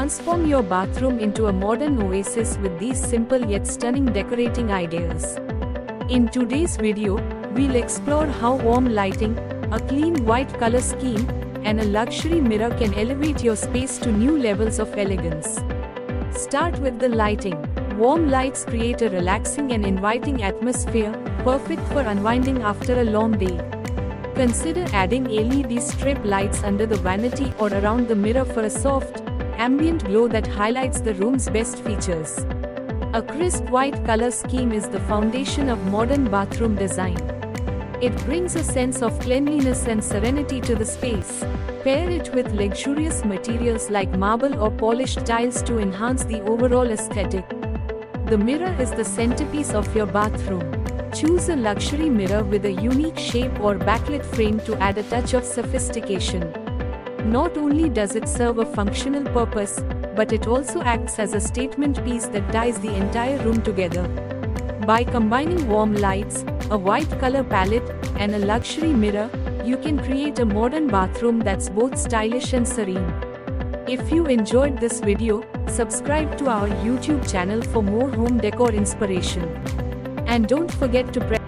Transform your bathroom into a modern oasis with these simple yet stunning decorating ideas. In today's video, we'll explore how warm lighting, a clean white color scheme, and a luxury mirror can elevate your space to new levels of elegance. Start with the lighting. Warm lights create a relaxing and inviting atmosphere, perfect for unwinding after a long day. Consider adding LED strip lights under the vanity or around the mirror for a soft, ambient glow that highlights the room's best features. A crisp white color scheme is the foundation of modern bathroom design. It brings a sense of cleanliness and serenity to the space. Pair it with luxurious materials like marble or polished tiles to enhance the overall aesthetic. The mirror is the centerpiece of your bathroom. Choose a luxury mirror with a unique shape or backlit frame to add a touch of sophistication. Not only does it serve a functional purpose, but it also acts as a statement piece that ties the entire room together. By combining warm lights, a white color palette, and a luxury mirror, you can create a modern bathroom that's both stylish and serene. If you enjoyed this video, subscribe to our YouTube channel for more home decor inspiration. And don't forget to press